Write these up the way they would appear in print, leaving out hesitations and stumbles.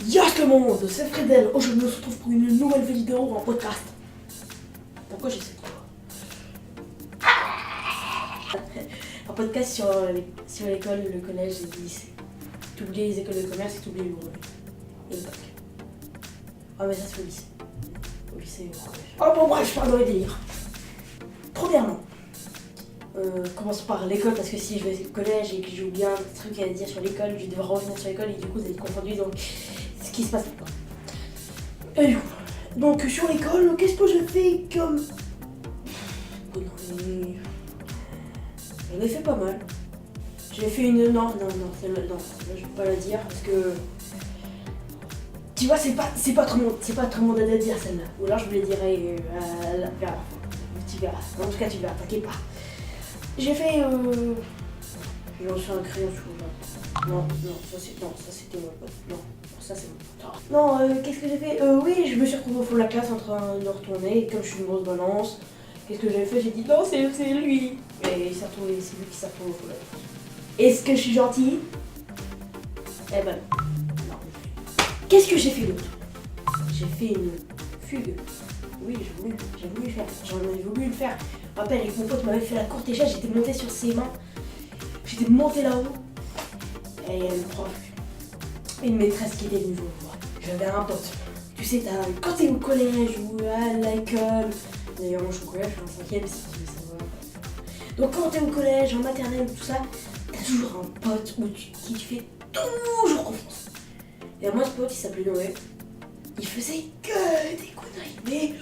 Yes le monde, c'est Fredel. Aujourd'hui on se retrouve pour une nouvelle vidéo en podcast. Pourquoi j'ai cette voix? Un podcast sur l'école, le collège et le lycée. T'oublies les écoles de commerce et t'oublies le brevet. Et le bac. Ah mais ça c'est au lycée. Au lycée et au collège. Oh bon bref, je pars dans les délires. Premièrement, commençons par l'école parce que si je vais au collège et que j'ai oublié un truc à dire sur l'école, je vais devoir revenir sur l'école et du coup vous êtes confondu donc ce qui se passe maintenant. Et du coup, donc sur l'école, qu'est-ce que je fais comme... Conneries. J'en ai fait pas mal. J'ai fait une... Non, je vais pas la dire parce que... Tu vois, c'est pas trop le monde à la dire celle-là. Ou alors je vous la dirai vers la fin. Tu verras. En tout cas, tu verras, t'inquiète pas. J'ai fait... J'ai lancé un crayon sur le... Non, ça c'était mon pote. Non, ça c'est mon pote. Non, qu'est-ce que j'ai fait? Oui, je me suis retrouvée au fond de la classe en train de retourner. Et comme je suis une grosse balance, qu'est-ce que j'ai fait? J'ai dit non, c'est lui. Et il s'est retrouvé, c'est lui qui s'est retrouvé au fond de la classe. Est-ce que je suis gentille? Eh ben non. Qu'est-ce que j'ai fait d'autre? J'ai fait une fugue. Oui, j'ai voulu faire. J'en ai voulu le faire. Je me rappelle, avec mon pote m'avait fait la courte échelle, j'étais montée sur ses mains. J'étais montée là-haut. Et il y avait le prof. Une maîtresse qui était venue me voir. J'avais un pote. Tu sais, quand t'es au collège ou à l'école. D'ailleurs, moi je suis au collège, je suis en 5ème si tu veux savoir. Donc quand t'es au collège, en maternelle, tout ça, t'as toujours un pote qui te fait toujours confiance. Et moi, ce pote, il s'appelait Noé. Il faisait que des conneries. Mais...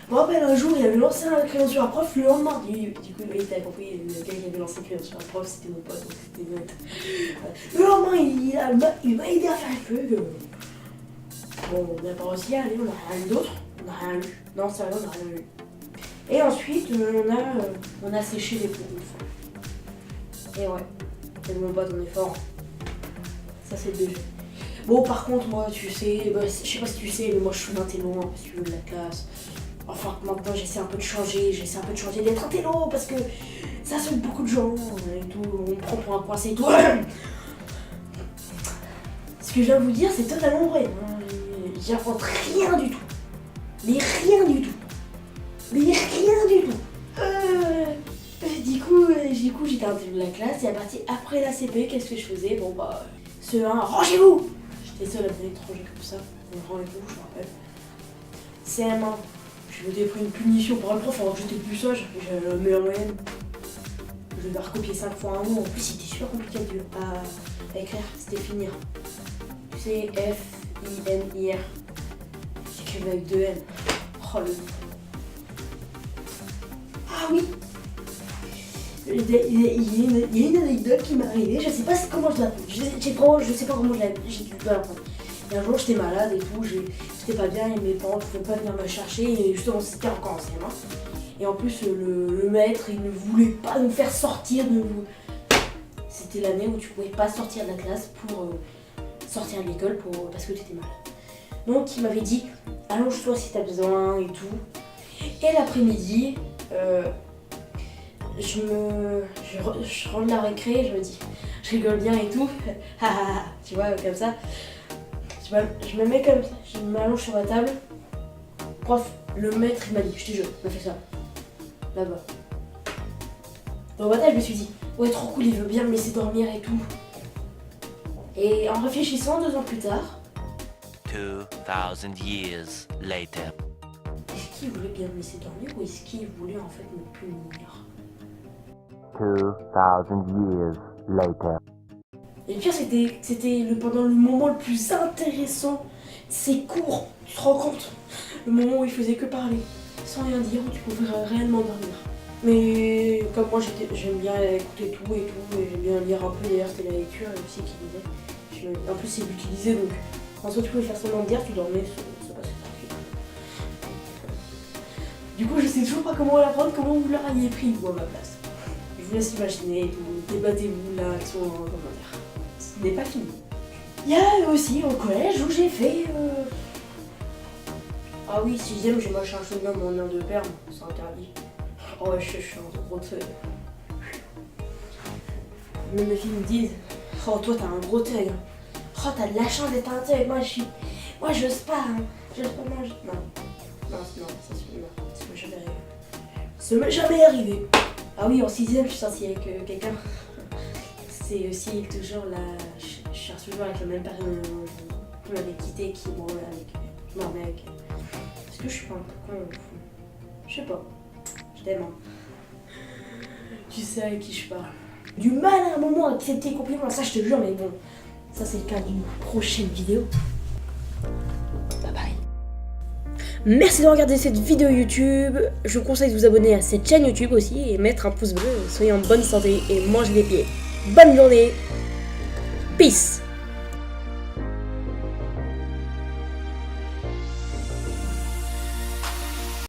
Je me rappelle un jour, il avait lancé un crayon sur un prof, le lendemain, du coup, oui, t'as compris, le gars qui avait lancé un crayon sur un prof, c'était mon pote, donc c'était net. Le lendemain, il m'a aidé à faire un peu. Bon, on n'a pas réussi à aller, on n'a rien eu d'autre, on n'a rien lu. Non, sérieux, on n'a rien lu. Et ensuite, on a séché les cours une fois. Et ouais, c'est mon pote, on est fort. Ça, c'est le BG. Bon, par contre, moi, tu sais, je sais pas si tu sais, mais moi, je suis un intello, hein, si tu veux, de la classe. Enfin, maintenant, j'essaie un peu de changer, d'être intello, parce que ça saoule beaucoup de gens, et tout, on me prend pour un coincé et tout. Ce que je viens de vous dire, c'est totalement vrai. J'invente rien du tout. Mais rien du tout. Mais rien du tout. Du coup, j'étais intello de la classe, et à partir après la CP, qu'est-ce que je faisais? Bon, bah, ce 1, rangez-vous! J'étais seule à être étranger comme ça, on rend les coups, je me rappelle. CM1. Je m'étais pris une punition par un prof alors que j'étais plus sage, j'avais la meilleure moyenne. Je devais recopier 5 fois un mot, en plus c'était super compliqué à écrire, c'était finir. Tu sais, F-I-N-I-R. J'écrivais avec 2 N. Oh le... Ah oui! Il y a une anecdote qui m'est arrivée, je sais pas comment je l'apprends. Je sais pas comment j'ai dû l'apprendre. Et un jour j'étais malade et tout, j'étais pas bien et mes parents ne pouvaient pas venir me chercher et justement c'était encore en CM1. Et en plus le maître il ne voulait pas nous faire sortir de... C'était l'année où tu pouvais pas sortir de la classe pour sortir de l'école parce que tu étais malade. Donc il m'avait dit allonge-toi si t'as besoin et tout. Et l'après-midi, je rentre la récré et je me dis je rigole bien et tout. Tu vois comme ça. Je me mets comme ça, je m'allonge sur la table. Prof, le maître il m'a dit, je te jure, il m'a fait ça. Là-bas. Dans ma tête, je me suis dit, ouais, trop cool, il veut bien me laisser dormir et tout. Et en réfléchissant 2 ans plus tard, 2000 years later. est-ce qu'il voulait bien me laisser dormir ou est-ce qu'il voulait en fait me punir? 2000 years later. Et le pire, c'était pendant le moment le plus intéressant de ces cours. Tu te rends compte? Le moment où il faisait que parler, sans rien dire, où tu pouvais réellement dormir. Mais comme moi, j'aime bien écouter tout et j'aime bien lire un peu. D'ailleurs, c'était la lecture aussi qui lisait. En plus, c'est lui qui lisait, donc en soit tu pouvais faire semblant de dire, tu dormais, ça passait tranquille. Du coup, je sais toujours pas comment l'apprendre, comment vous l'auriez pris, vous, à ma place. Je vous laisse imaginer, débattez-vous là, avec son commentaire. Ce n'est pas fini. Il y a aussi au collège où j'ai fait... Ah oui, 6ème, j'ai mâché un chewing-gum en un de perme, c'est interdit. Oh ouais, je suis un gros teuil. Même mes filles me disent, oh toi t'as un gros teuil. Oh, t'as de la chance d'être un avec moi, moi, j'ose pas, hein. J'ose pas manger. Non, ça m'est jamais arrivé. Ça m'est jamais arrivé. Ah oui, en 6ème, je suis sortie avec quelqu'un. C'est aussi toujours la... Je cherche toujours avec la même personne qui m'avait quitté, qui bon, avec mon mec. Est-ce que je suis pas un peu con au fond? Je sais pas. Je t'aime. Tu sais avec qui je parle. Du mal à un moment à accepter les compliments, ça je te jure, mais bon. Ça c'est le cas d'une prochaine vidéo. Bye bye. Merci de regarder cette vidéo YouTube. Je vous conseille de vous abonner à cette chaîne YouTube aussi et mettre un pouce bleu. Soyez en bonne santé et mangez des pieds. Bonne journée. Peace.